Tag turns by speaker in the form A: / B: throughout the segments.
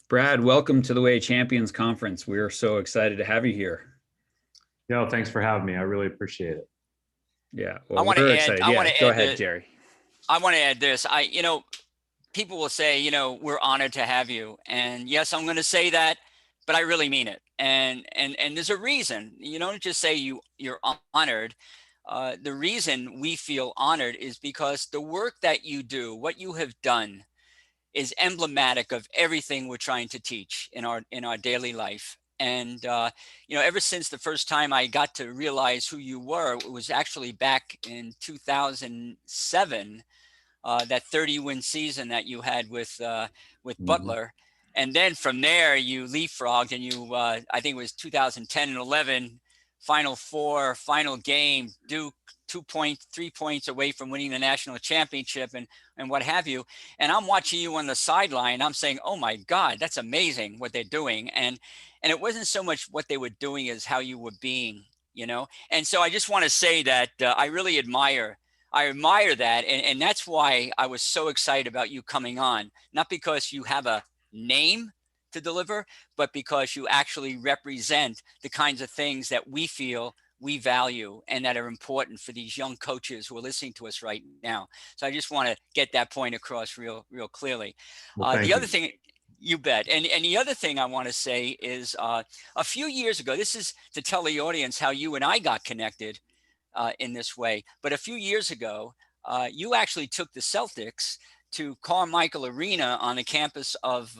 A: Brad, welcome to the Way Champions Conference. We are so excited to have you here.
B: Yo, thanks for having me. I really appreciate it.
A: Yeah,
C: I
A: well,
C: want
A: we're
C: to add.
A: excited.
C: I
A: Yeah,
C: want to
A: go
C: add
A: ahead,
C: this.
A: Jerry.
C: I want to add this. People will say, we're honored to have you, and yes, I'm going to say that, but I really mean it. And there's a reason. You don't just say you're honored. The reason we feel honored is because the work that you do, what you have done, is emblematic of everything we're trying to teach in our daily life. And ever since the first time I got to realize who you were, it was actually back in 2007, that 30-win season that you had with
B: Mhm.
C: Butler. And then from there, you leapfrogged and I think it was 2010 and 11, Final Four, final game, Duke, 2 points, 3 points away from winning the national championship and what have you. And I'm watching you on the sideline. I'm saying, oh my God, that's amazing what they're doing. And it wasn't so much what they were doing as how you were being. And so I just want to say that I really admire that. And that's why I was so excited about you coming on, not because you have a name to deliver, but because you actually represent the kinds of things that we feel we value and that are important for these young coaches who are listening to us right now. So I just want to get that point across real clearly.
B: Well,
C: The
B: thank
C: other
B: you.
C: thing, you bet. And the other thing I want to say is a few years ago, this is to tell the audience how you and I got connected in this way. But a few years ago, you actually took the Celtics to Carmichael Arena on the campus of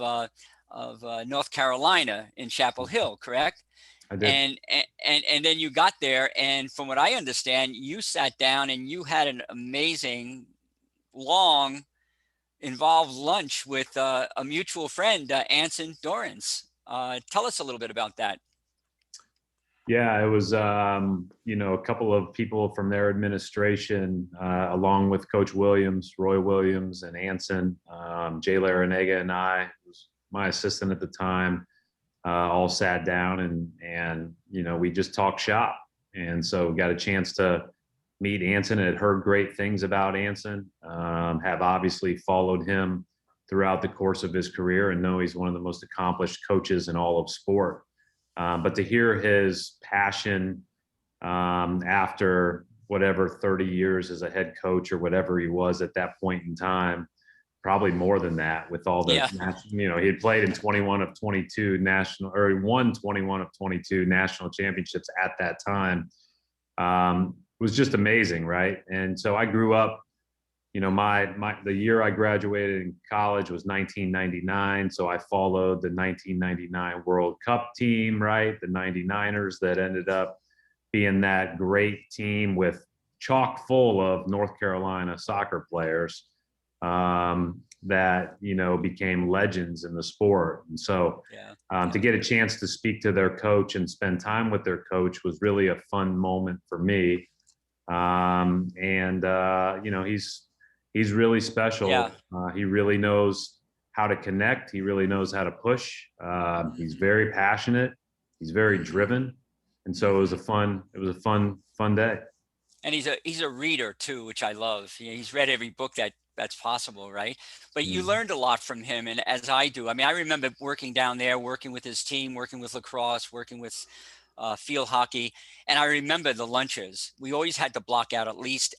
C: North Carolina in Chapel Hill, correct?
B: I did.
C: And then you got there, and from what I understand, you sat down and you had an amazing, long, involved lunch with a mutual friend, Anson Dorrance. Tell us a little bit about that.
B: Yeah, it was, a couple of people from their administration, along with Coach Williams, Roy Williams, and Anson, Jay Larinaga, and I, who was my assistant at the time, all sat down and we just talked shop. And so we got a chance to meet Anson. Had heard great things about Anson, have obviously followed him throughout the course of his career and know he's one of the most accomplished coaches in all of sport. But to hear his passion after whatever 30 years as a head coach or whatever he was at that point in time, probably more than that with all the,
C: Yeah.
B: he had played in 21 of 22 national, or he won 21 of 22 national championships at that time. Was just amazing, right? And so I grew up, the year I graduated in college was 1999. So I followed the 1999 World Cup team, right? The 99ers that ended up being that great team with chock full of North Carolina soccer players that, became legends in the sport. And so to get a chance to speak to their coach and spend time with their coach was really a fun moment for me. He's really special.
C: Yeah.
B: He really knows how to connect. He really knows how to push. He's very passionate. He's very driven. And so it was a fun day.
C: And he's a reader too, which I love. He's read every book that's possible, right? But you learned a lot from him, and as I do. I mean, I remember working down there, working with his team, working with lacrosse, working with field hockey, and I remember the lunches. We always had to block out at least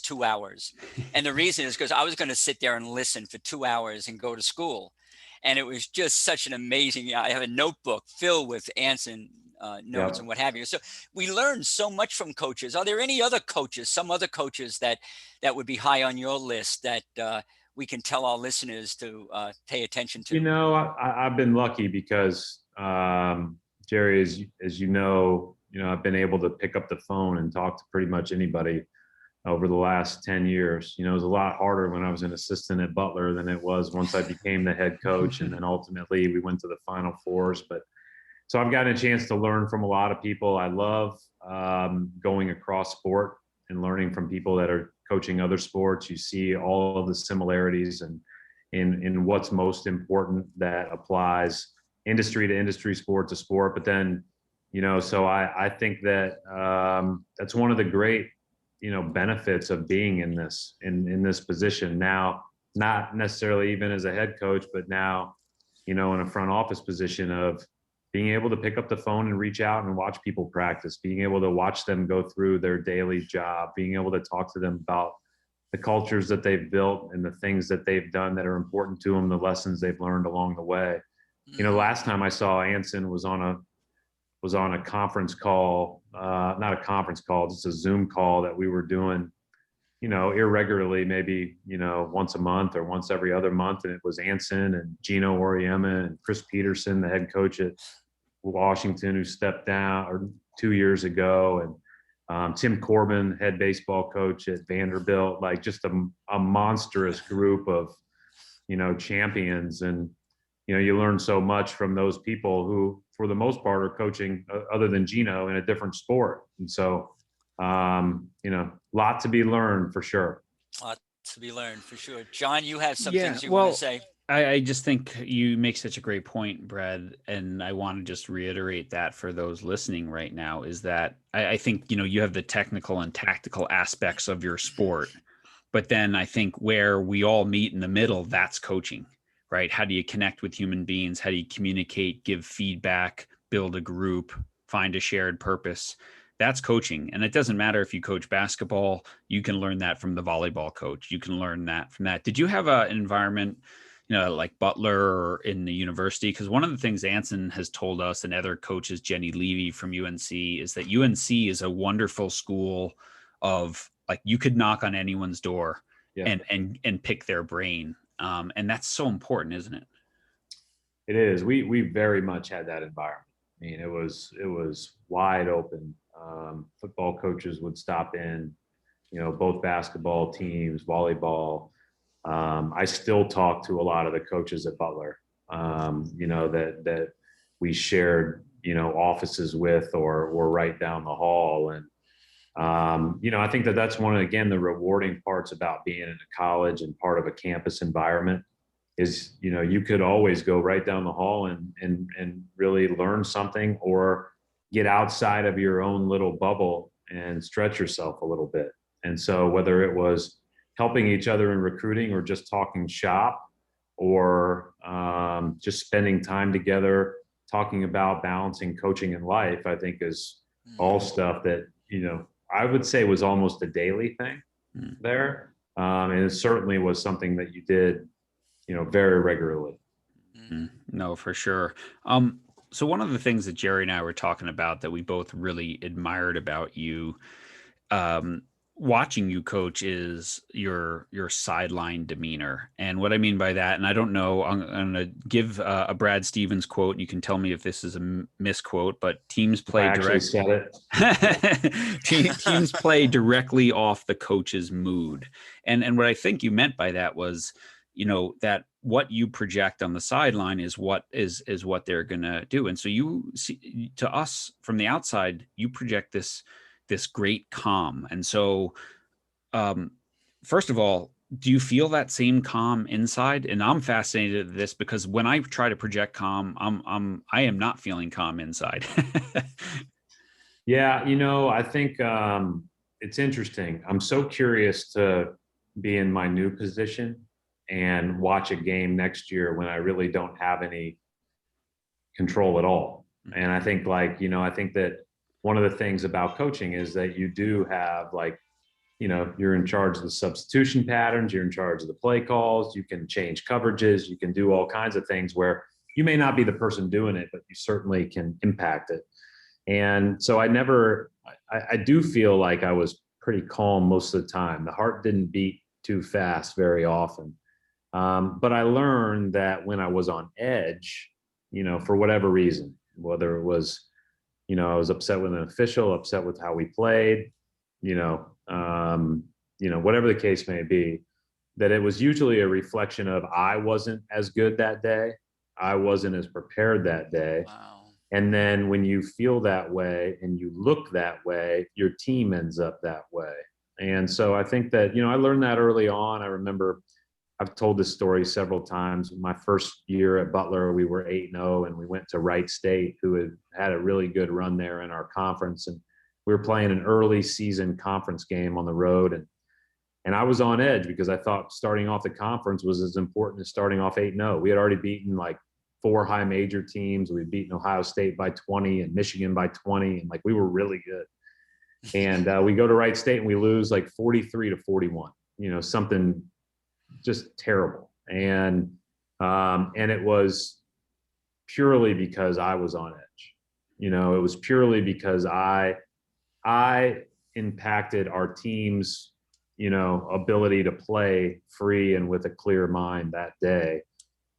C: 2 hours, and the reason is because I was going to sit there and listen for 2 hours and go to school, and it was just such an amazing. I have a notebook filled with Anson notes and what have you. So we learned so much from coaches. Are there any other coaches, some other coaches that would be high on your list that we can tell our listeners to pay attention to?
B: I've been lucky because Jerry, as you know, I've been able to pick up the phone and talk to pretty much anybody over the last 10 years. It was a lot harder when I was an assistant at Butler than it was once I became the head coach. And then ultimately we went to the Final Fours. But so I've gotten a chance to learn from a lot of people. I love going across sport and learning from people that are coaching other sports. You see all of the similarities and in what's most important that applies industry to industry, sport to sport. But then, so I think that that's one of the great, benefits of being in this position now, not necessarily even as a head coach, but now, in a front office position of being able to pick up the phone and reach out and watch people practice, being able to watch them go through their daily job, being able to talk to them about the cultures that they've built and the things that they've done that are important to them, the lessons they've learned along the way. Last time I saw Anson was on a conference call, not a conference call, just a Zoom call that we were doing, irregularly, maybe, once a month or once every other month. And it was Anson and Gino Auriemma and Chris Peterson, the head coach at Washington, who stepped down or 2 years ago. And Tim Corbin, head baseball coach at Vanderbilt, like just a monstrous group of, champions. And, you learn so much from those people who, for the most part, are coaching other than Gino in a different sport. And so, lot to be learned for sure.
C: Lot to be learned for sure. John, you have some
A: Yeah,
C: things you
A: well,
C: want to say.
A: I just think you make such a great point, Brad, and I want to just reiterate that for those listening right now is that I think, you have the technical and tactical aspects of your sport, but then I think where we all meet in the middle, that's coaching, right? How do you connect with human beings? How do you communicate, give feedback, build a group, find a shared purpose? That's coaching. And it doesn't matter if you coach basketball, you can learn that from the volleyball coach. You can learn that from that. Did you have an environment, like Butler or in the university? Because one of the things Anson has told us and other coaches, Jenny Levy from UNC, is that UNC is a wonderful school of like, you could knock on anyone's door and pick their brain. And that's so important, isn't it?
B: It is. We very much had that environment. I mean, it was wide open. Football coaches would stop in, both basketball teams, volleyball. I still talk to a lot of the coaches at Butler, that we shared, offices with or right down the hall. And, I think that's one of, again, the rewarding parts about being in a college and part of a campus environment is, you could always go right down the hall and really learn something or get outside of your own little bubble and stretch yourself a little bit. And so whether it was helping each other in recruiting or just talking shop or just spending time together, talking about balancing coaching and life, I think is all stuff that, I would say was almost a daily thing there. And it certainly was something that you did, very regularly.
A: No, for sure. So one of the things that Jerry and I were talking about that we both really admired about you, watching you coach, is your sideline demeanor. And what I mean by that, and I don't know, I'm going to give a Brad Stevens quote, and you can tell me if this is a misquote, but teams play teams play directly off the coach's mood. And what I think you meant by that was, that what you project on the sideline is what they're going to do. And so you see, to us from the outside, you project this great calm. And so, first of all, do you feel that same calm inside? And I'm fascinated at this because when I try to project calm, I am not feeling calm inside.
B: Yeah. I think, it's interesting. I'm so curious to be in my new position and watch a game next year when I really don't have any control at all. And I think I think that one of the things about coaching is that you do have you're in charge of the substitution patterns, you're in charge of the play calls, you can change coverages, you can do all kinds of things where you may not be the person doing it, but you certainly can impact it. And so I do feel like I was pretty calm most of the time. The heart didn't beat too fast very often. But I learned that when I was on edge, for whatever reason, whether it was, I was upset with an official, upset with how we played, whatever the case may be, that it was usually a reflection of I wasn't as good that day. I wasn't as prepared that day.
C: Wow.
B: And then when you feel that way and you look that way, your team ends up that way. And so I think that, I learned that early on. I remember I've told this story several times. My first year at Butler, we were 8-0 and we went to Wright State, who had a really good run there in our conference. And we were playing an early season conference game on the road. And I was on edge because I thought starting off the conference was as important as starting off 8-0. We had already beaten 4 high major teams. We'd beaten Ohio State by 20 and Michigan by 20. And like, we were really good. And we go to Wright State and we lose like 43-41, something just terrible. And it was purely because I was on edge. It was purely because I impacted our team's, ability to play free and with a clear mind that day,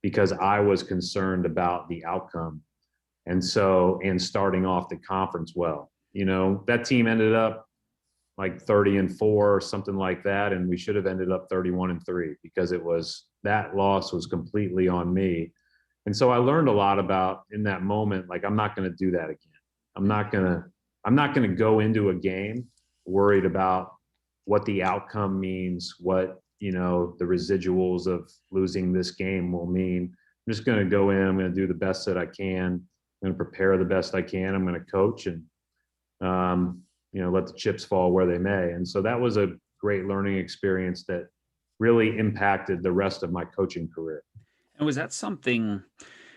B: because I was concerned about the outcome. And starting off the conference well, that team ended up like 30-4 or something like that. And we should have ended up 31-3 because that loss was completely on me. And so I learned a lot about in that moment, like, I'm not going to do that again. I'm not going to go into a game worried about what the outcome means, what, the residuals of losing this game will mean. I'm just going to go in. I'm going to do the best that I can. I'm going to prepare the best I can. I'm going to coach and, let the chips fall where they may. And so that was a great learning experience that really impacted the rest of my coaching career.
A: And was that something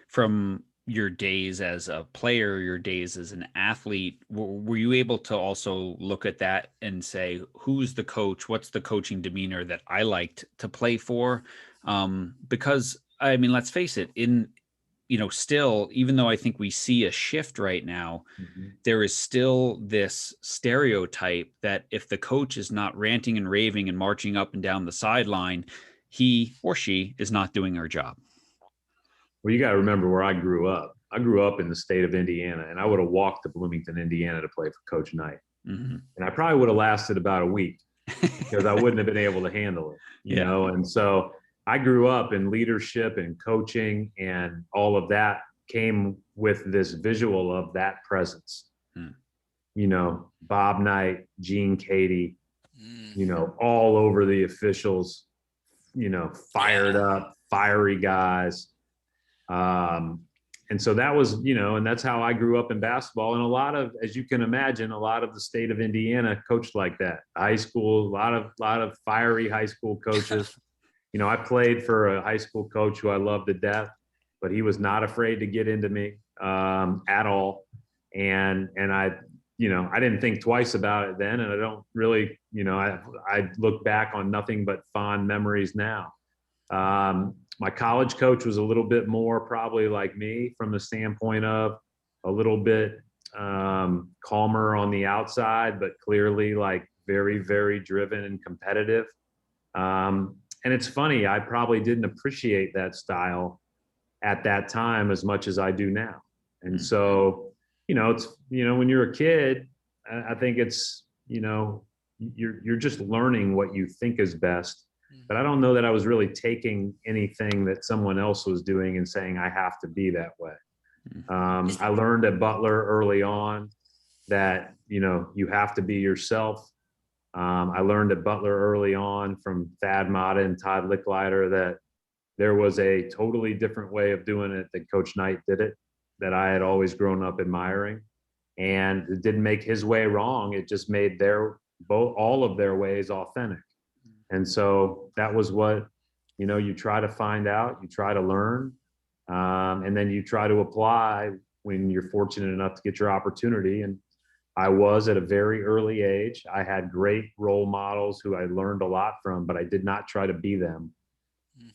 A: from your days as a player, your days as an athlete, were you able to also look at that and say, who's the coach? What's the coaching demeanor that I liked to play for? Because I mean, let's face it, still, even though I think we see a shift right now, there is still this stereotype that if the coach is not ranting and raving and marching up and down the sideline, he or she is not doing her job.
B: Well, you got to remember where I grew up. I grew up in the state of Indiana, and I would have walked to Bloomington, Indiana to play for Coach Knight. And I probably would have lasted about a week because I wouldn't have been able to handle it, you know? And so I grew up in leadership and coaching, and all of that came with this visual of that presence. Bob Knight, Gene Katie, all over the officials, fired up, fiery guys. And so that was, and that's how I grew up in basketball. And a lot of, as you can imagine, a lot of the state of Indiana coached like that. High school, a lot of fiery high school coaches. I played for a high school coach who I loved to death, but he was not afraid to get into me at all. And I didn't think twice about it then. And I don't really, I look back on nothing but fond memories now. My college coach was a little bit more probably like me from the standpoint of a little bit calmer on the outside, but clearly like very, very driven and competitive. And it's funny, I probably didn't appreciate that style at that time as much as I do now. And so, it's, when you're a kid, I think it's, you're just learning what you think is best. But I don't know that I was really taking anything that someone else was doing and saying, I have to be that way. I learned at Butler early on that, you have to be yourself. I learned at Butler early on from Thad Matta and Todd Licklider that there was a totally different way of doing it than Coach Knight did it, that I had always grown up admiring. And it didn't make his way wrong. It just made all of their ways authentic. And so that was what, you try to find out, you try to learn, and then you try to apply when you're fortunate enough to get your opportunity. And I was at a very early age. I had great role models who I learned a lot from, but I did not try to be them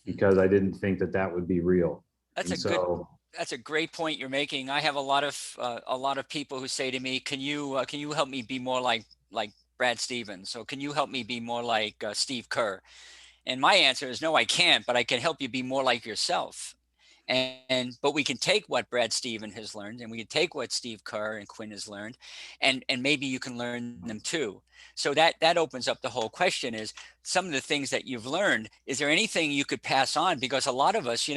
B: because I didn't think that would be real.
C: That's a great point you're making. I have a lot of people who say to me, can you help me be more like Brad Stevens? So can you help me be more like Steve Kerr? And my answer is no, I can't, but I can help you be more like yourself. But we can take what Brad Stevens has learned, and we can take what Steve Kerr and Quinn has learned, and maybe you can learn them too. So that opens up the whole question is some of the things that you've learned, is there anything you could pass on? Because a lot of us,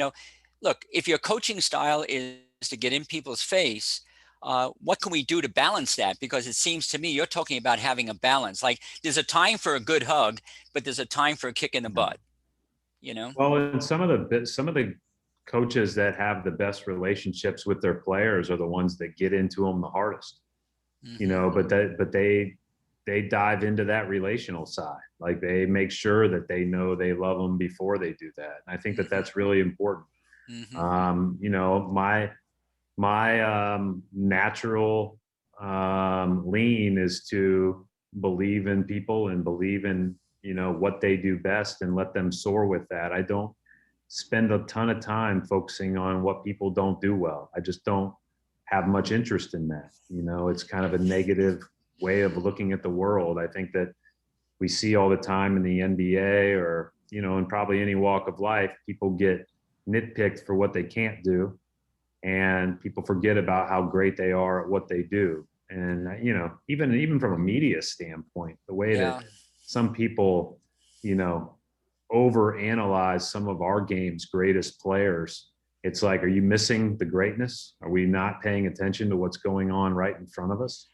C: look, if your coaching style is to get in people's face, what can we do to balance that? Because it seems to me you're talking about having a balance. Like there's a time for a good hug, but there's a time for a kick in the butt.
B: Well, and some of the coaches that have the best relationships with their players are the ones that get into them the hardest. But they dive into that relational side. Like they make sure that they know they love them before they do that. And I think that that's really important. You know, my natural lean is to believe in people and believe in, you know, what they do best and let them soar with that. I don't spend a ton of time focusing on what people don't do well. I just don't have much interest in that. You know, it's kind of a negative way of looking at the world. I think that we see all the time in the NBA or, you know, in probably any walk of life, people get nitpicked for what they can't do. And people forget about how great they are at what they do. And, you know, even from a media standpoint, the way
C: Yeah.
B: that some people, you know, overanalyze some of our game's greatest players. It's like, are you missing the greatness? Are we not paying attention to what's going on right in front of us?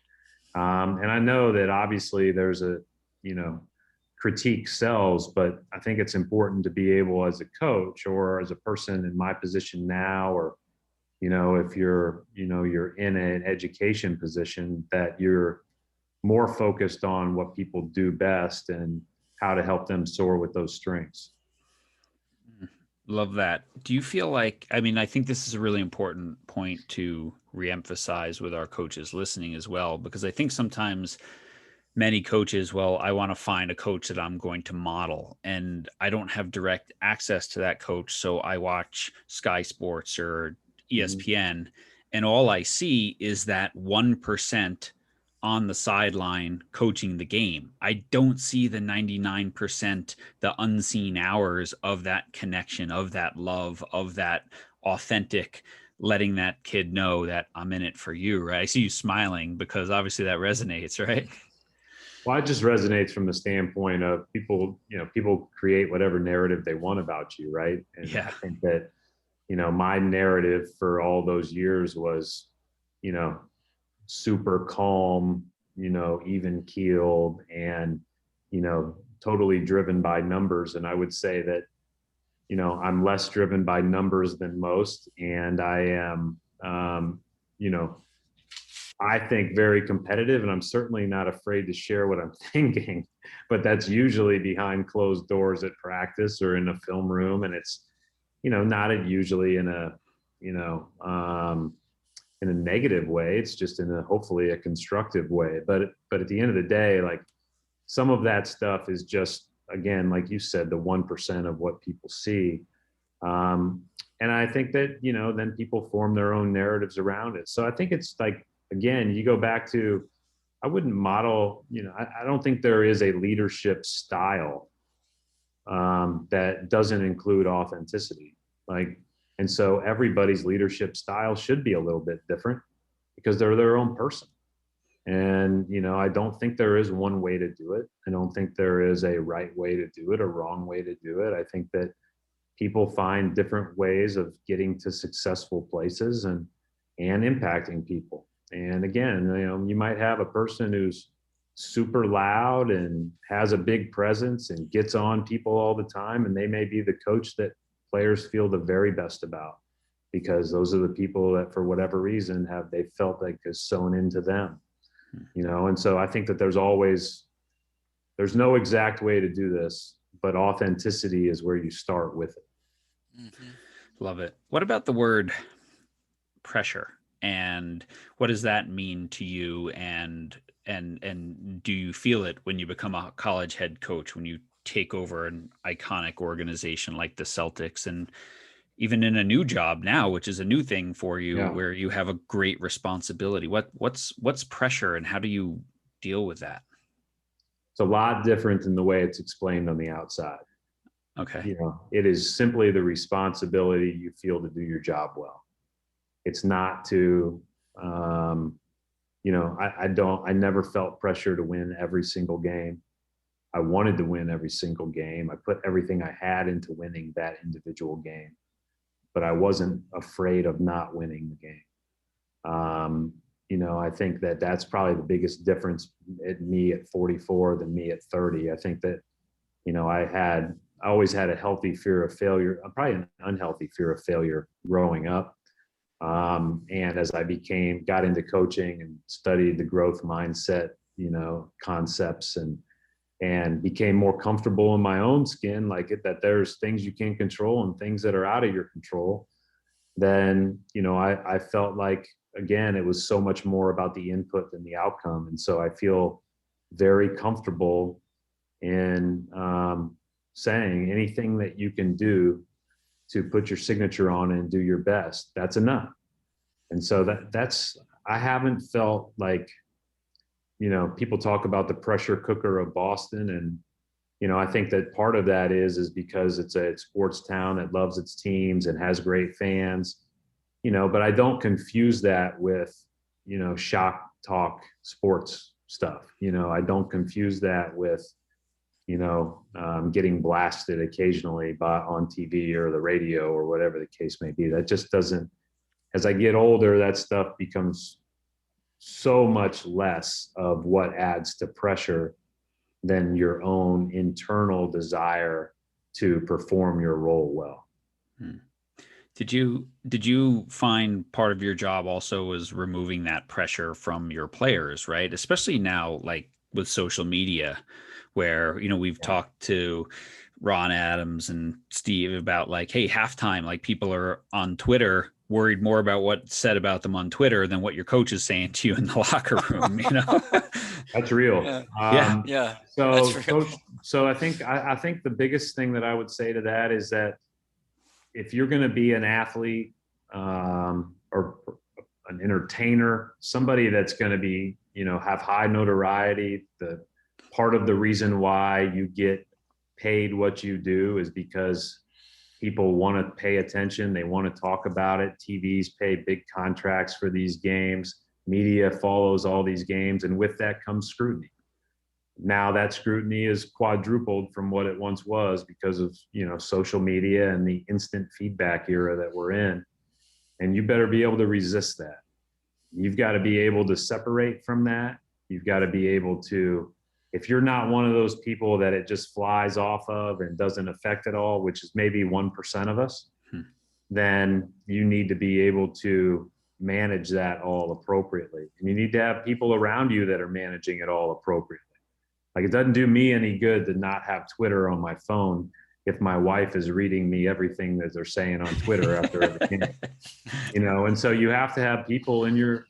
B: And I know that obviously there's a, you know, critique sells, but I think it's important to be able as a coach or as a person in my position now, or, you know, if you're, you know, you're in an education position, that you're more focused on what people do best and how to help them soar with those strengths.
A: Love that. Do you feel like, I mean, I think this is a really important point to reemphasize with our coaches listening as well, because I think sometimes many coaches, well, I want to find a coach that I'm going to model, and I don't have direct access to that coach. So I watch Sky Sports or ESPN, and all I see is that 1% on the sideline coaching the game. I don't see the 99%, the unseen hours of that connection, of that love, of that authentic letting that kid know that I'm in it for you, right? I see you smiling because obviously that resonates, right?
B: Well, it just resonates from the standpoint of people, you know, people create whatever narrative they want about you, right? And
A: Yeah.
B: I think that, you know, my narrative for all those years was, you know, super calm, you know, even keeled and, you know, totally driven by numbers. And I would say that, you know, I'm less driven by numbers than most. And I am, you know, I think very competitive, and I'm certainly not afraid to share what I'm thinking, but that's usually behind closed doors at practice or in a film room. And it's, you know, not usually in a, you know, in a negative way. It's just in a, hopefully a constructive way. But at the end of the day, like, some of that stuff is just, again, like you said, the 1% of what people see. And I think that, you know, then people form their own narratives around it. So I think it's like, again, you go back to, I wouldn't model, you know, I don't think there is a leadership style that doesn't include authenticity. Like, and so everybody's leadership style should be a little bit different because they're their own person. And, you know, I don't think there is one way to do it. I don't think there is a right way to do it, a wrong way to do it. I think that people find different ways of getting to successful places and impacting people. And again, you know, you might have a person who's super loud and has a big presence and gets on people all the time, and they may be the coach that players feel the very best about, because those are the people that, for whatever reason, have they felt like is sewn into them, you know. And so I think that there's no exact way to do this, but authenticity is where you start with it.
A: Love it. What about the word pressure, and what does that mean to you? And do you feel it when you become a college head coach, when you take over an iconic organization like the Celtics, and even in a new job now, which is a new thing for you,
B: Yeah.
A: where you have a great responsibility? What's pressure, and how do you deal with that?
B: It's a lot different than the way it's explained on the outside.
A: Okay.
B: You know, it is simply the responsibility you feel to do your job well. It's not to, you know, I never felt pressure to win every single game. I wanted to win every single game. I put everything I had into winning that individual game, but I wasn't afraid of not winning the game. You know, I think that that's probably the biggest difference in me at 44 than me at 30. I think that, you know, I always had a healthy fear of failure, probably an unhealthy fear of failure growing up. And as I got into coaching and studied the growth mindset, you know, concepts, and became more comfortable in my own skin, like that there's things you can't control and things that are out of your control. then, I felt like, again, it was so much more about the input than the outcome. And so I feel very comfortable in saying anything that you can do to put your signature on and do your best, that's enough. And so I haven't felt like, people talk about the pressure cooker of Boston. And, I think that part of that is because it's a sports town that loves its teams and has great fans, but I don't confuse that with, shock talk sports stuff. I don't confuse that with, getting blasted occasionally on TV or the radio or whatever the case may be. That just doesn't, as I get older, that stuff becomes so much less of what adds to pressure than your own internal desire to perform your role well.
A: Did you find part of your job also was removing that pressure from your players, right? Especially now, like with social media, where, we've talked to Ron Adams and Steve about like, hey, halftime, like people are on Twitter worried more about what's said about them on Twitter than what your coach is saying to you in the locker room,
B: That's real.
C: Yeah.
B: So I think the biggest thing that I would say to that is that if you're going to be an athlete or an entertainer, somebody that's going to be, have high notoriety, the part of the reason why you get paid what you do is because people want to pay attention. They want to talk about it. TVs pay big contracts for these games. Media follows all these games. And with that comes scrutiny. Now that scrutiny is quadrupled from what it once was because of, social media and the instant feedback era that we're in. And you better be able to resist that. You've got to be able to separate from that. You've got to be able to, if you're not one of those people that it just flies off of and doesn't affect at all, which is maybe 1% of us, then you need to be able to manage that all appropriately. And you need to have people around you that are managing it all appropriately. Like, it doesn't do me any good to not have Twitter on my phone if my wife is reading me everything that they're saying on Twitter after every game. And so you have to have people in your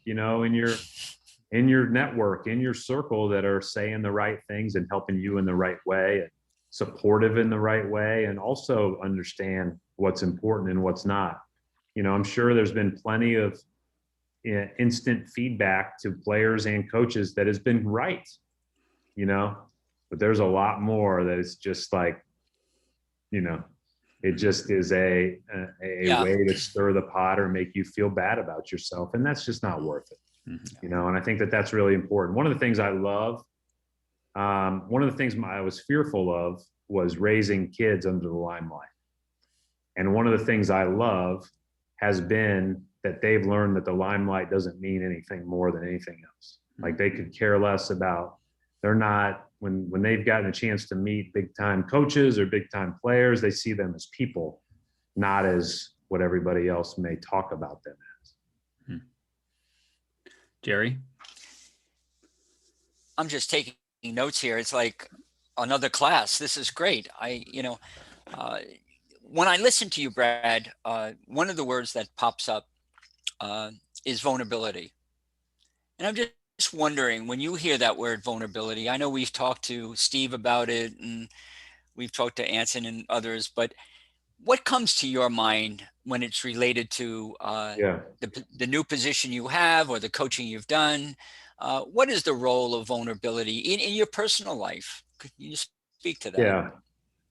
B: network, in your circle, that are saying the right things and helping you in the right way and supportive in the right way, and also understand what's important and what's not. I'm sure there's been plenty of instant feedback to players and coaches that has been right, but there's a lot more that is just like, it just is a way to stir the pot or make you feel bad about yourself. And that's just not worth it. And I think that that's really important. One of the things I love, one of the things I was fearful of was raising kids under the limelight. And one of the things I love has been that they've learned that the limelight doesn't mean anything more than anything else. Like, they could care less about, they're not, when they've gotten a chance to meet big time coaches or big time players, they see them as people, not as what everybody else may talk about them as.
A: Jerry?
C: I'm just taking notes here. It's like another class. This is great. When I listen to you, Brad, one of the words that pops up is vulnerability. And I'm just wondering, when you hear that word vulnerability, I know we've talked to Steve about it and we've talked to Anson and others, but what comes to your mind when it's related to the new position you have or the coaching you've done? What is the role of vulnerability in your personal life? Could you speak to that?
B: Yeah.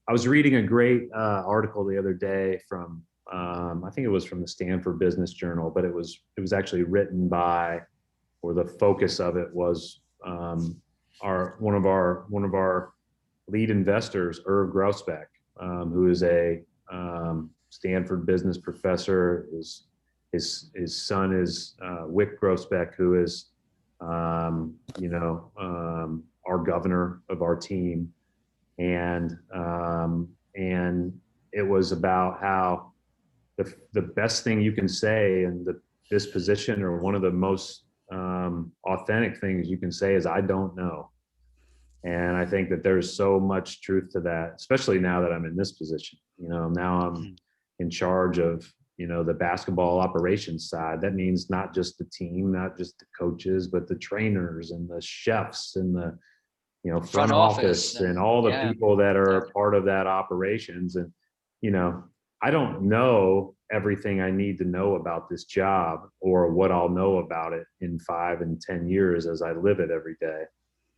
B: I was reading a great article the other day from, I think it was from the Stanford Business Journal, but it was actually written by, or the focus of it was one of our lead investors, Irv Grousbeck, who is a Stanford business professor. His son is Wick Grousbeck, who is our governor of our team. And it was about how the best thing you can say in this position, or one of the most authentic things you can say, is, I don't know. And I think that there's so much truth to that, especially now that I'm in this position. Now I'm in charge of the basketball operations side. That means not just the team, not just the coaches, but the trainers and the chefs and the, front office and all the people that are part of that operations. And, I don't know everything I need to know about this job or what I'll know about it in 5 and 10 years as I live it every day.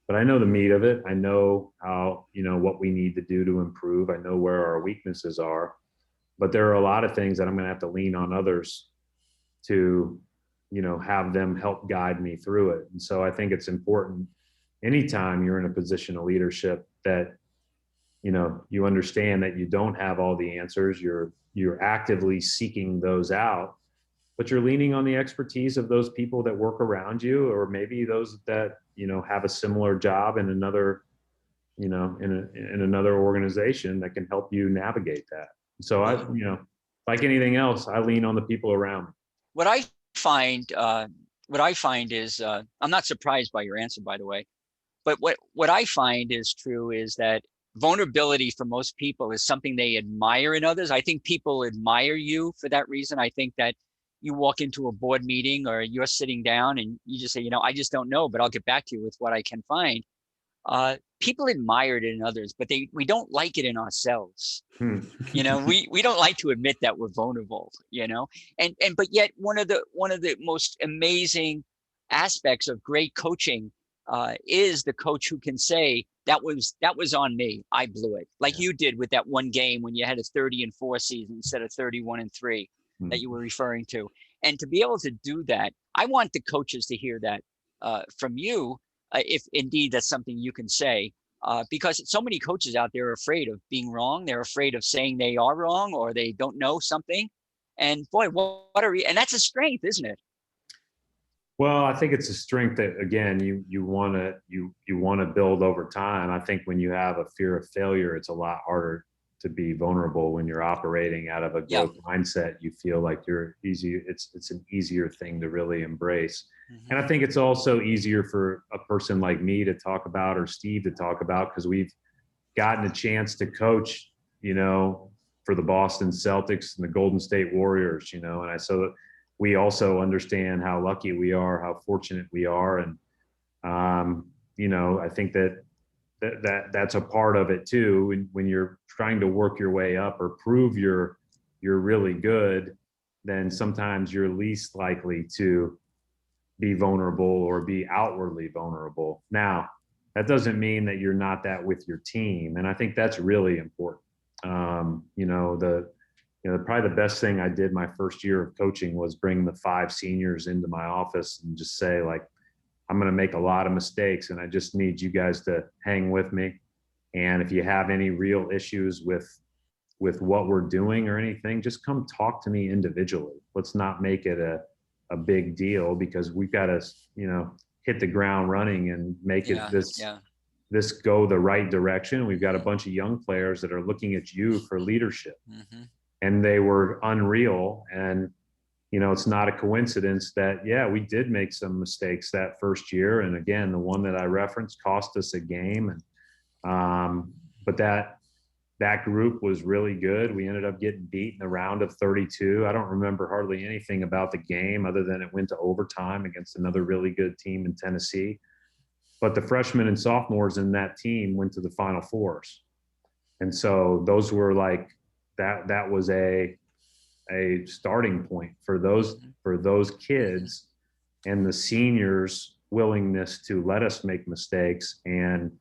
B: But I know the meat of it. I know how, what we need to do to improve. I know where our weaknesses are. But there are a lot of things that I'm going to have to lean on others to, have them help guide me through it. And so I think it's important anytime you're in a position of leadership that, you understand that you don't have all the answers. You're actively seeking those out, but you're leaning on the expertise of those people that work around you, or maybe those that, have a similar job in another, in another organization that can help you navigate that. So I, like anything else, I lean on the people around me.
C: What I find is, I'm not surprised by your answer, by the way, but what I find is true is that vulnerability for most people is something they admire in others. I think people admire you for that reason. I think that you walk into a board meeting or you're sitting down and you just say, I just don't know, but I'll get back to you with what I can find. People admire it in others, but we don't like it in ourselves. We don't like to admit that we're vulnerable, but yet one of the most amazing aspects of great coaching is the coach who can say, that was on me. I blew it. Like you did with that one game when you had a 30-4 season instead of 31-3 that you were referring to. And to be able to do that, I want the coaches to hear that from you, if indeed that's something you can say, because so many coaches out there are afraid of being wrong. They're afraid of saying they are wrong or they don't know something. And boy, and that's a strength, isn't it?
B: Well, I think it's a strength that, again, you want to build over time. I think when you have a fear of failure, it's a lot harder to be vulnerable when you're operating out of a growth mindset. You feel like it's an easier thing to really embrace. Mm-hmm. And I think it's also easier for a person like me to talk about, or Steve to talk about, because we've gotten a chance to coach, for the Boston Celtics and the Golden State Warriors, so we also understand how lucky we are, how fortunate we are. And, I think that's a part of it too. When you're trying to work your way up or prove you're really good, then sometimes you're least likely to be vulnerable or be outwardly vulnerable. Now, that doesn't mean that you're not that with your team. And I think that's really important. Probably the best thing I did my first year of coaching was bring the 5 seniors into my office and just say, like, I'm going to make a lot of mistakes and I just need you guys to hang with me. And if you have any real issues with what we're doing or anything, just come talk to me individually. Let's not make it a big deal, because we've got to, hit the ground running and make this go the right direction. We've got a bunch of young players that are looking at you for leadership. Mm-hmm. And they were unreal. And, it's not a coincidence that, we did make some mistakes that first year. And again, the one that I referenced cost us a game. And, but that group was really good. We ended up getting beat in the round of 32. I don't remember hardly anything about the game other than it went to overtime against another really good team in Tennessee. But the freshmen and sophomores in that team went to the Final Fours. And so those were like, that was a starting point for those kids, and the seniors' willingness to let us make mistakes and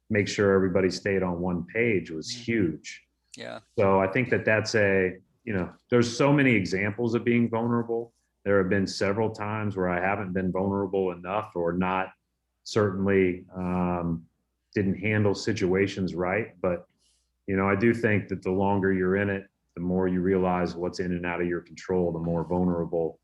B: make sure everybody stayed on one page was huge. Yeah. So I think that's there's so many examples of being vulnerable. There have been several times where I haven't been vulnerable enough, or not certainly didn't handle situations right. But, I do think that the longer you're in it, the more you realize what's in and out of your control, the more vulnerable,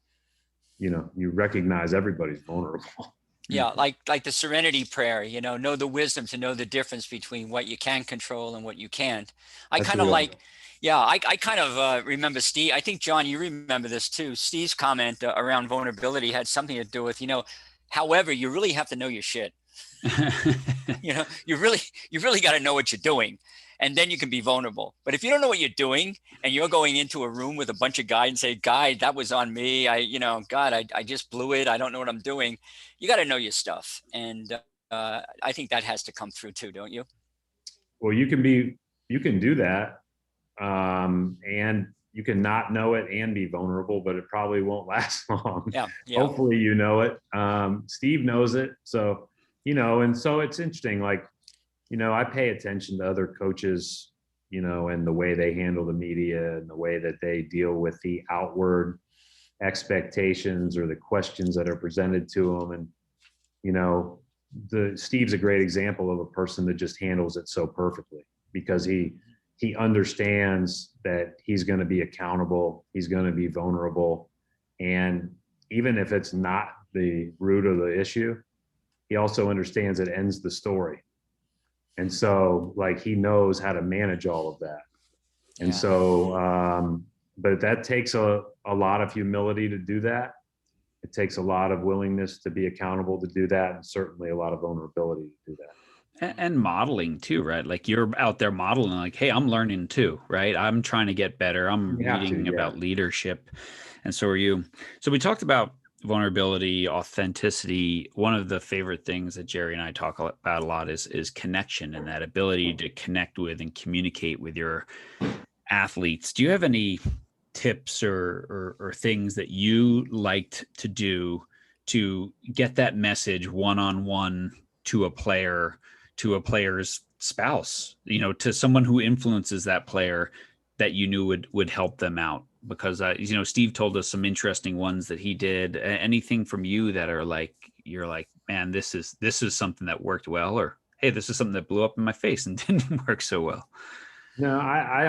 B: you recognize everybody's vulnerable.
C: Yeah, like the serenity prayer, know the wisdom to know the difference between what you can control and what you can't. I kind of remember Steve. I think, John, you remember this too. Steve's comment around vulnerability had something to do with, however, you really have to know your shit. You really got to know what you're doing. and then you can be vulnerable. But if you don't know what you're doing and you're going into a room with a bunch of guys and say, "Guy, that was on me. I just blew it. I don't know what I'm doing." You got to know your stuff. And I think that has to come through too, don't you?
B: Well, you can do that. And you can not know it and be vulnerable, but it probably won't last long.
C: Yeah.
B: Hopefully you know it. Steve knows it. So, and so it's interesting. Like, I pay attention to other coaches, and the way they handle the media and the way that they deal with the outward expectations or the questions that are presented to them. And, Steve's a great example of a person that just handles it so perfectly, because he understands that he's going to be accountable. He's going to be vulnerable. And even if it's not the root of the issue, he also understands it ends the story. And so, like, he knows how to manage all of that. And so, but that takes a lot of humility to do that. It takes a lot of willingness to be accountable to do that, and certainly a lot of vulnerability to do that.
A: And modeling too, right? Like, you're out there modeling, like, hey, I'm learning too, right? I'm trying to get better. I'm reading about leadership. And so are you. So we talked about vulnerability, authenticity. One of the favorite things that Jerry and I talk about a lot is connection, and that ability to connect with and communicate with your athletes. Do you have any tips or things that you liked to do to get that message one-on-one to a player, to a player's spouse, to someone who influences that player, that you knew would help them out? Because Steve told us some interesting ones that he did. Anything from you that are like, you're like, man, this is something that worked well, or hey, this is something that blew up in my face and didn't work so well?
B: No, I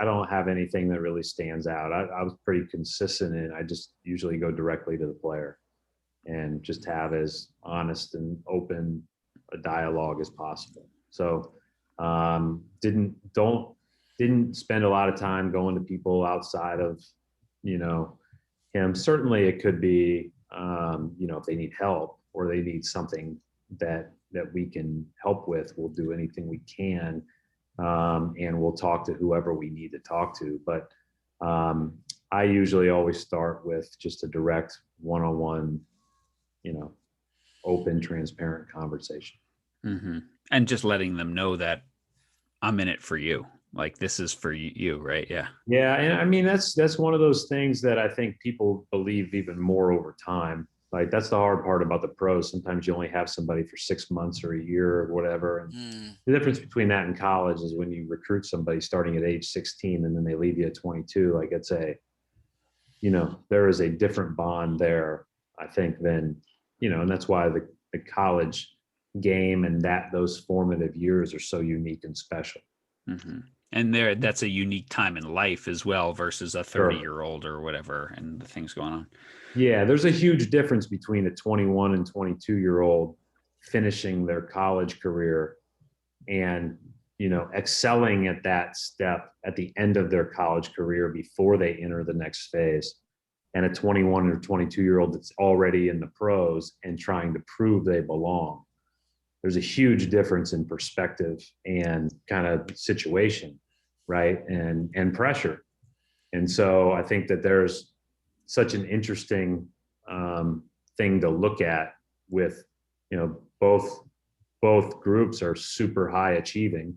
B: don't have anything that really stands out. I was pretty consistent, and I just usually go directly to the player and just have as honest and open a dialogue as possible. So didn't spend a lot of time going to people outside of him. Certainly it could be if they need help or they need something that we can help with, we'll do anything we can, and we'll talk to whoever we need to talk to. But I usually always start with just a direct one-on-one, open, transparent conversation.
A: Mm-hmm. And just letting them know that I'm in it for you. Like, this is for you, right? Yeah.
B: Yeah. And I mean, that's one of those things that I think people believe even more over time. Like, that's the hard part about the pros. Sometimes you only have somebody for 6 months or a year or whatever. And the difference between that and college is when you recruit somebody starting at age 16 and then they leave you at 22, like, it's there is a different bond there, I think, than, and that's why the college game and those formative years are so unique and special.
A: Mm-hmm. And that's a unique time in life as well versus a 30-year-old or whatever, and the things going on.
B: Yeah, there's a huge difference between a 21 and 22-year-old finishing their college career and, excelling at that step at the end of their college career before they enter the next phase, and a 21 or 22-year-old that's already in the pros and trying to prove they belong. There's a huge difference in perspective and kind of situation, right? And pressure. And so I think that there's such an interesting thing to look at with, both groups are super high achieving,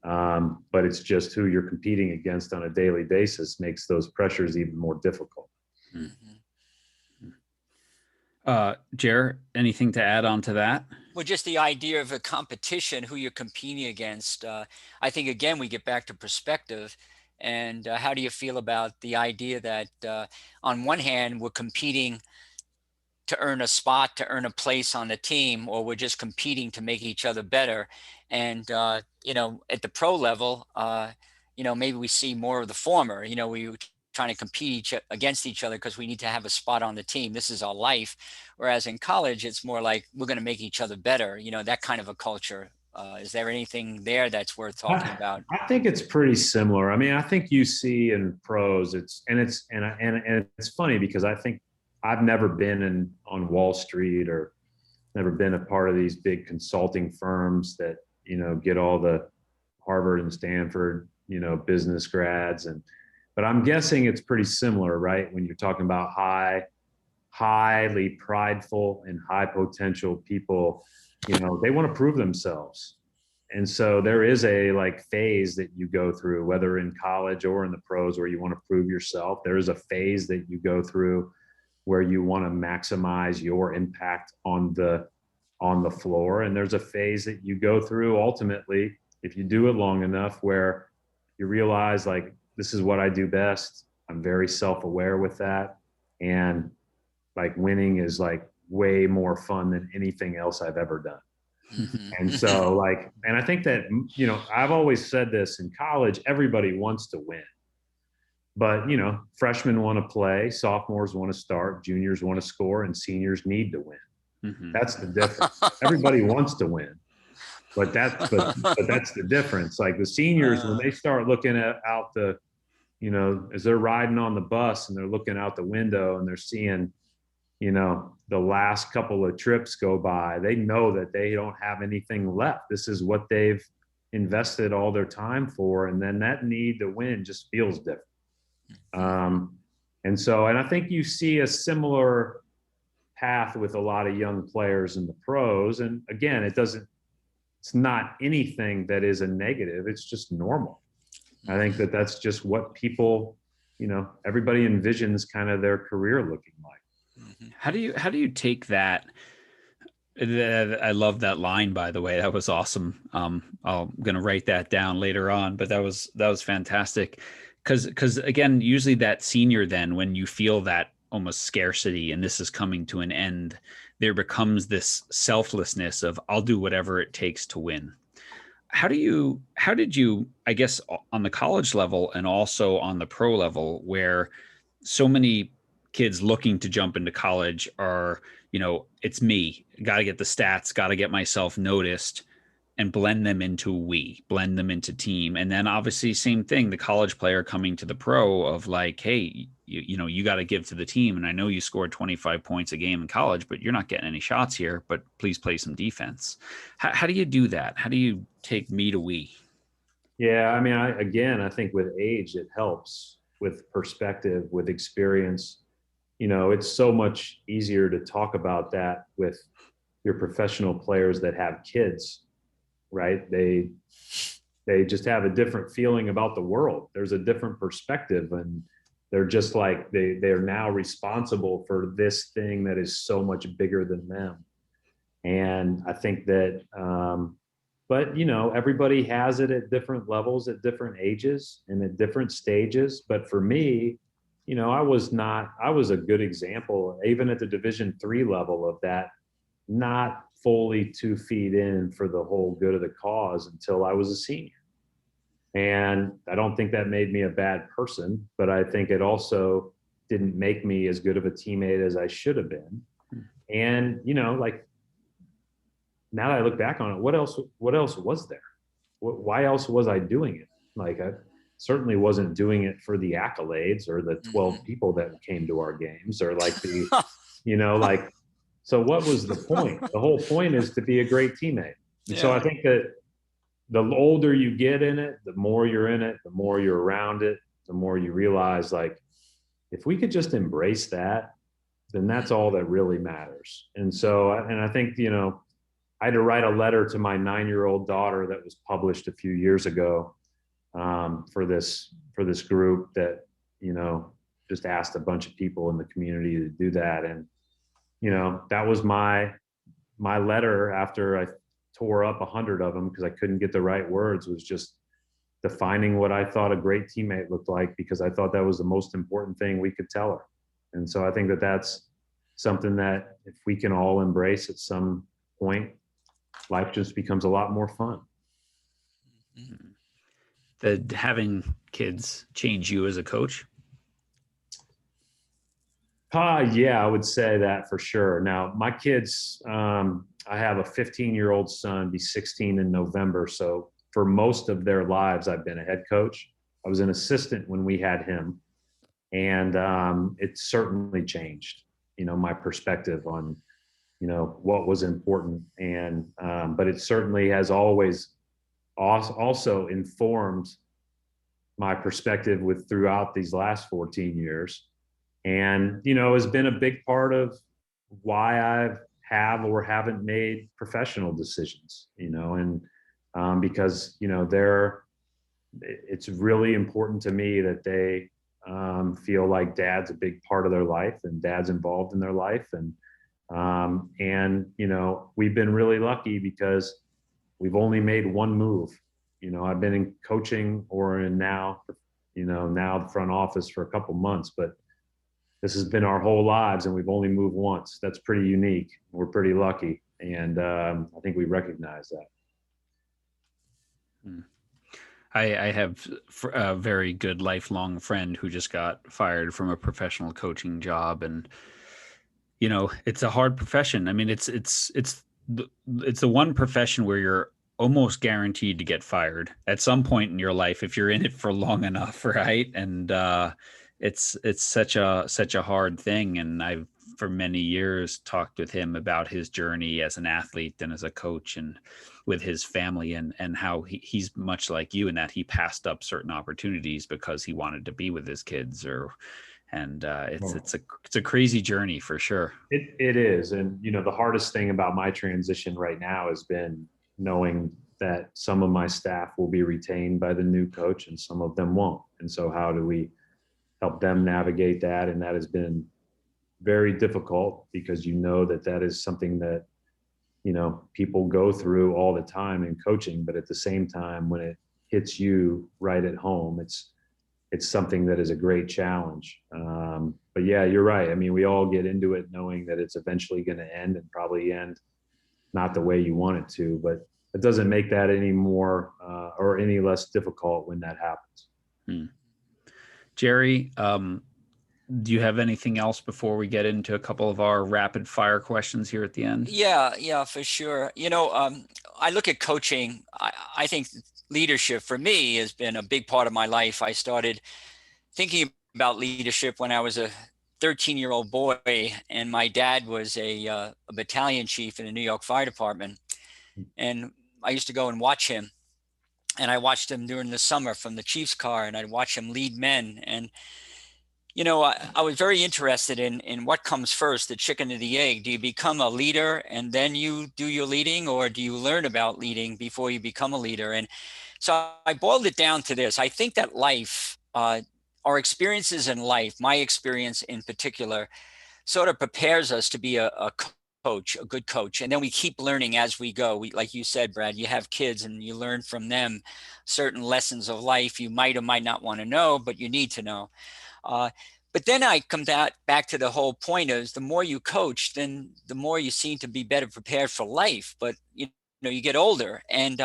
B: but it's just who you're competing against on a daily basis makes those pressures even more difficult.
A: Jer, anything to add on to that?
C: Well, just the idea of a competition, who you're competing against. I think, again, we get back to perspective. And how do you feel about the idea that on one hand, we're competing to earn a spot, to earn a place on the team, or we're just competing to make each other better? And, at the pro level, maybe we see more of the former. We trying to compete against each other because we need to have a spot on the team. This is our life. Whereas in college, it's more like we're going to make each other better, that kind of a culture. Is there anything there that's worth talking about?
B: I think it's pretty similar. I mean, I think you see in pros, it's funny because I think I've never been on Wall Street or never been a part of these big consulting firms that, get all the Harvard and Stanford, business grads. But I'm guessing it's pretty similar, right? When you're talking about highly prideful and high potential people, they want to prove themselves. And so there is a phase that you go through, whether in college or in the pros, where you want to prove yourself. There is a phase that you go through where you want to maximize your impact on the floor. And there's a phase that you go through ultimately, if you do it long enough, where you realize this is what I do best. I'm very self-aware with that. And winning is way more fun than anything else I've ever done. And so and I think that, I've always said this in college, everybody wants to win, but freshmen want to play, sophomores want to start, juniors want to score, and seniors need to win. That's the difference. Everybody wants to win, but that's the difference. The seniors, when they start looking out the, as they're riding on the bus and they're looking out the window and they're seeing, the last couple of trips go by, they know that they don't have anything left. This is what they've invested all their time for. And then that need to win just feels different. And I think you see a similar path with a lot of young players in the pros. And again, it's not anything that is a negative. It's just normal. I think that that's just what people, everybody envisions kind of their career looking like.
A: How do you take that? I love that line, by the way. That was awesome. I'm going to write that down later on, but that was fantastic. Cause again, usually that senior, then when you feel that almost scarcity and this is coming to an end, there becomes this selflessness of I'll do whatever it takes to win. How did you, I guess, on the college level and also on the pro level, where so many kids looking to jump into college are, it's me, got to get the stats, got to get myself noticed, and blend them into team. And then obviously same thing, the college player coming to the pro of hey, you got to give to the team. And I know you scored 25 points a game in college, but you're not getting any shots here, but please play some defense. How do you do that? How do you take me to we?
B: Yeah. I mean, I think with age, it helps, with perspective, with experience. It's so much easier to talk about that with your professional players that have kids, right? They just have a different feeling about the world. There's a different perspective, and they're just they're now responsible for this thing that is so much bigger than them. And I think that, but everybody has it at different levels, at different ages, and at different stages. But for me, I was a good example, even at the Division III level, of that, not fully 2 feet in for the whole good of the cause until I was a senior. And I don't think that made me a bad person, but I think it also didn't make me as good of a teammate as I should have been. And, now that I look back on it, what else was there? Why else was I doing it? I certainly wasn't doing it for the accolades or the 12 people that came to our games, or so what was the point? The whole point is to be a great teammate. And so I think that the older you get in it, the more you're in it, the more you're around it, the more you realize, if we could just embrace that, then that's all that really matters. And so, and I think, I had to write a letter to my 9-year-old daughter that was published a few years ago, for this group that, just asked a bunch of people in the community to do that. And, that was my letter after I tore up 100 of them because I couldn't get the right words, was just defining what I thought a great teammate looked like, because I thought that was the most important thing we could tell her. And so I think that that's something that if we can all embrace at some point, life just becomes a lot more fun.
A: Did having kids change you as a coach?
B: Yeah, I would say that for sure. Now, my kids, I have a 15-year-old son, be 16 in November. So for most of their lives, I've been a head coach. I was an assistant when we had him. And it certainly changed, my perspective on, what was important. And, but it certainly has always also informed my perspective with throughout these last 14 years. And, has been a big part of why I have or haven't made professional decisions, and because, it's really important to me that they feel like dad's a big part of their life and dad's involved in their life. And we've been really lucky because we've only made one move. I've been in coaching or in now the front office for a couple months, but this has been our whole lives and we've only moved once. That's pretty unique. We're pretty lucky. And I think we recognize that.
A: I have a very good lifelong friend who just got fired from a professional coaching job. And, it's a hard profession. I mean, it's the one profession where you're almost guaranteed to get fired at some point in your life if you're in it for long enough, right? And it's such a hard thing. And I've for many years talked with him about his journey as an athlete and as a coach and with his family, and how he's much like you in that he passed up certain opportunities because he wanted to be with his kids, it's a crazy journey for sure.
B: It is. And, the hardest thing about my transition right now has been knowing that some of my staff will be retained by the new coach and some of them won't. And so how do we help them navigate that? And that has been very difficult because that is something that, people go through all the time in coaching, but at the same time, when it hits you right at home, it's something that is a great challenge. But yeah, you're right. I mean, we all get into it knowing that it's eventually going to end and probably end not the way you want it to, but it doesn't make that any more or any less difficult when that happens.
A: Jerry, do you have anything else before we get into a couple of our rapid fire questions here at the end?
C: Yeah, for sure. I look at coaching. I think leadership for me has been a big part of my life. I started thinking about leadership when I was a 13-year-old boy, and my dad was a battalion chief in the New York Fire Department. And I used to go and watch him. And I watched him during the summer from the chief's car, and I'd watch him lead men. And I was very interested in what comes first, the chicken or the egg. Do you become a leader and then you do your leading, or do you learn about leading before you become a leader? And so I boiled it down to this. I think that life, our experiences in life, my experience in particular, sort of prepares us to be a coach, a good coach. And then we keep learning as we go. Like you said, Brad, you have kids and you learn from them certain lessons of life you might or might not want to know, but you need to know. But then I come back to the whole point is the more you coach, then the more you seem to be better prepared for life. But you get older, and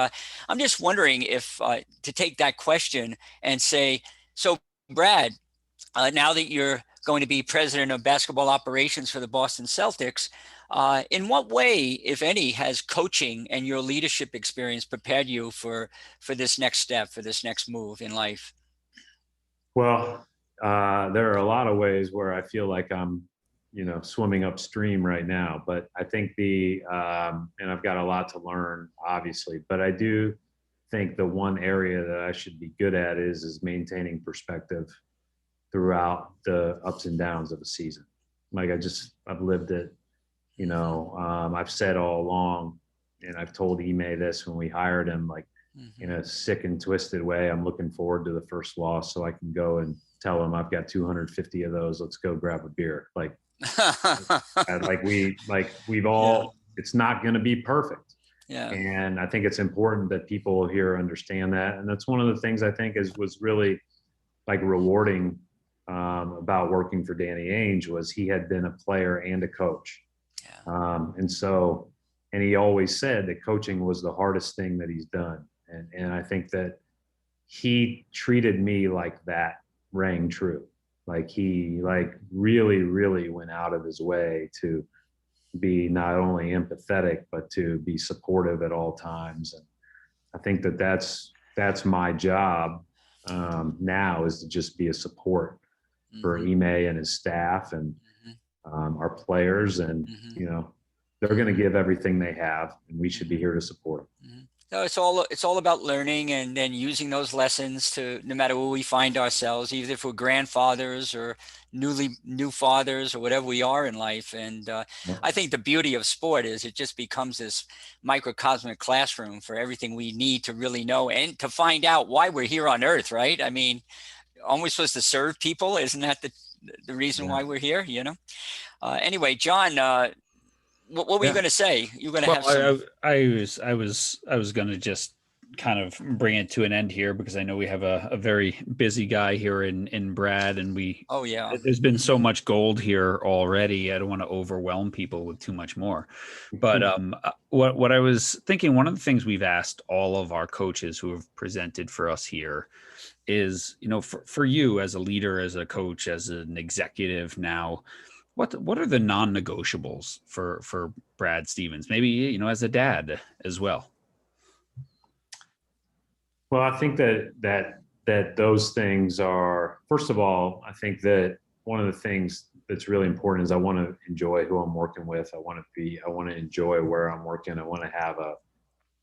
C: I'm just wondering if to take that question and say, so Brad, now that you're going to be president of basketball operations for the Boston Celtics, in what way, if any, has coaching and your leadership experience prepared you for this next step, for this next move in life?
B: Well, there are a lot of ways where I feel like I'm, swimming upstream right now, but I think and I've got a lot to learn, obviously, but I do think the one area that I should be good at is maintaining perspective throughout the ups and downs of a season. Like I've lived it, I've said all along, and I've told Ime this when we hired him, like, in a sick and twisted way, I'm looking forward to the first loss so I can go and tell him I've got 250 of those. Let's go grab a beer. We've all, it's not going to be perfect.
C: Yeah.
B: And I think it's important that people here understand that. And that's one of the things I think was really like rewarding about working for Danny Ainge was he had been a player and a coach.
C: Yeah.
B: And he always said that coaching was the hardest thing that he's done. And I think that he treated me like that rang true. Like he really, really went out of his way to be not only empathetic, but to be supportive at all times. And I think that that's my job now, is to just be a support for Ime and his staff and our players. And, they're going to give everything they have, and we should be here to support them.
C: No, it's all about learning and then using those lessons to no matter where we find ourselves, even if we're grandfathers or new fathers or whatever we are in life. And I think the beauty of sport is it just becomes this microcosmic classroom for everything we need to really know and to find out why we're here on Earth, right? I mean, aren't we supposed to serve people? Isn't that the reason
B: Yeah.
C: why we're here? Anyway, John, what were you
A: Yeah.
C: going to say? You were going to have some.
A: Well, I was going to just kind of bring it to an end here because I know we have a very busy guy here in Brad, and
C: Oh yeah.
A: there's been so much gold here already. I don't want to overwhelm people with too much more. But what I was thinking, one of the things we've asked all of our coaches who have presented for us here is, for you as a leader, as a coach, as an executive now, what are the non-negotiables for Brad Stevens? Maybe, as a dad as well.
B: Well, I think that those things are, first of all, I think that one of the things that's really important is I want to enjoy who I'm working with. I want to enjoy where I'm working. I want to have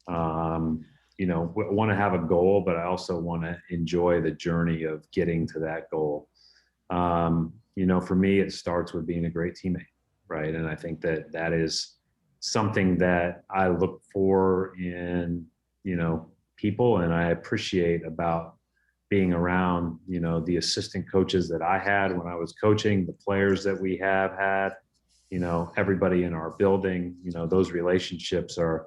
B: want to have a goal, but I also want to enjoy the journey of getting to that goal. For me, it starts with being a great teammate, right? And I think that is something that I look for in, people, and I appreciate about being around, the assistant coaches that I had when I was coaching, the players that we have had, everybody in our building. Those relationships are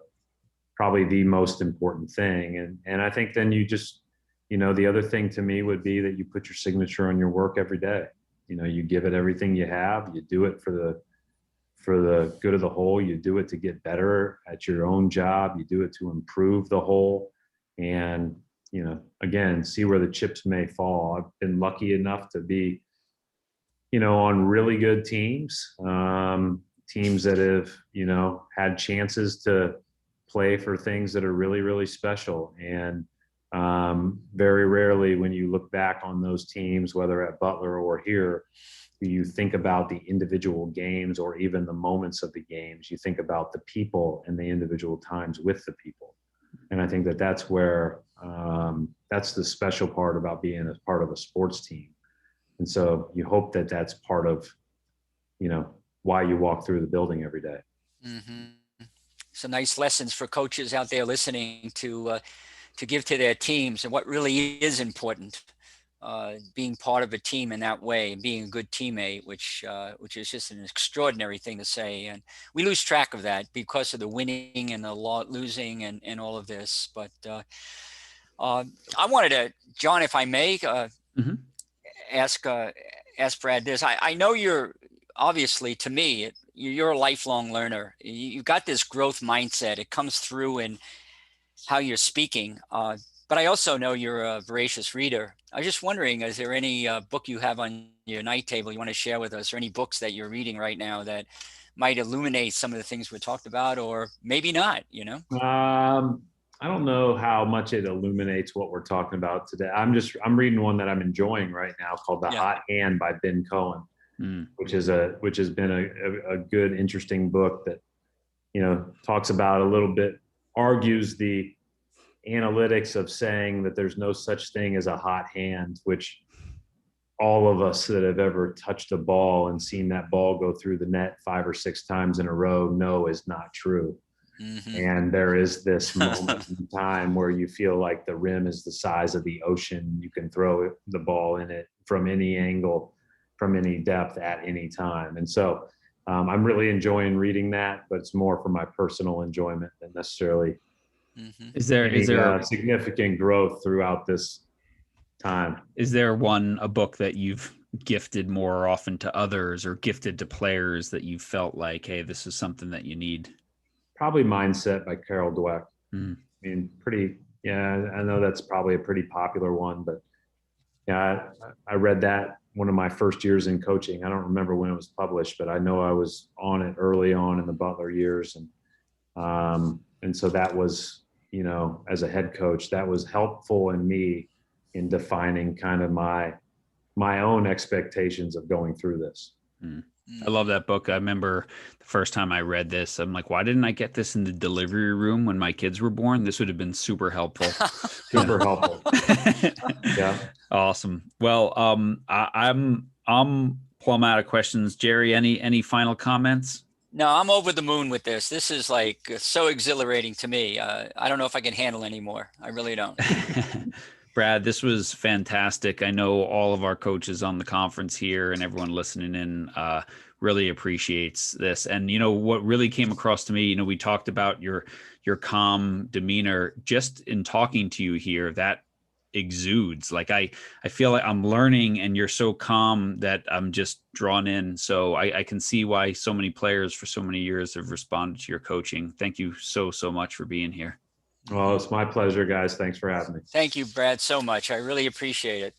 B: probably the most important thing. And I think then you just, the other thing to me would be that you put your signature on your work every day. You give it everything you have. You do it for the good of the whole. You do it to get better at your own job. You do it to improve the whole. And, again, see where the chips may fall. I've been lucky enough to be, on really good teams, teams that have, had chances to play for things that are really, really special. And very rarely when you look back on those teams, whether at Butler or here, do you think about the individual games or even the moments of the games. You think about the people and the individual times with the people. And I think that's where that's the special part about being a part of a sports team. And so you hope that that's part of, why you walk through the building every day.
C: Mm-hmm. Some nice lessons for coaches out there listening to give to their teams and what really is important, being part of a team in that way, being a good teammate, which is just an extraordinary thing to say. And we lose track of that because of the winning and the losing and all of this. But I wanted to, John, if I may, ask Brad this. I know you're obviously, to me, you're a lifelong learner. You've got this growth mindset. It comes through in how you're speaking. But I also know you're a voracious reader. I was just wondering, is there any book you have on your night table you want to share with us, or any books that you're reading right now that might illuminate some of the things we talked about, or maybe not,
B: I don't know how much it illuminates what we're talking about today. I'm reading one that I'm enjoying right now called The Hot Hand by Ben Cohen, which has been a good, interesting book that, talks about a little bit, argues the analytics of saying that there's no such thing as a hot hand, which all of us that have ever touched a ball and seen that ball go through the net 5 or 6 times in a row know is not true. Mm-hmm. And there is this moment in time where you feel like the rim is the size of the ocean. You can throw the ball in it from any angle, from any depth at any time. And so I'm really enjoying reading that, but it's more for my personal enjoyment than necessarily
A: Is there
B: significant growth throughout this time.
A: Is there a book that you've gifted more often to others or gifted to players that you felt like, hey, this is something that you need?
B: Probably Mindset by Carol Dweck. I mean, I know that's probably a pretty popular one, but yeah, I read that one of my first years in coaching. I don't remember when it was published, but I know I was on it early on in the Butler years. And so that was, as a head coach, that was helpful in me in defining kind of my own expectations of going through this.
A: I love that book. I remember the first time I read this, I'm like, why didn't I get this in the delivery room when my kids were born? This would have been super helpful.
B: Super helpful. Yeah.
A: Awesome. Well, I'm plumb out of questions. Jerry, any final comments?
C: No, I'm over the moon with this. This is like so exhilarating to me. I don't know if I can handle anymore. I really don't.
A: Brad, this was fantastic. I know all of our coaches on the conference here and everyone listening in really appreciates this. And, what really came across to me, we talked about your calm demeanor. Just in talking to you here, that exudes. Like I feel like I'm learning, and you're so calm that I'm just drawn in. So I can see why so many players for so many years have responded to your coaching. Thank you so much for being here.
B: Well, it's my pleasure, guys. Thanks for having me.
C: Thank you, Brad, so much. I really appreciate it.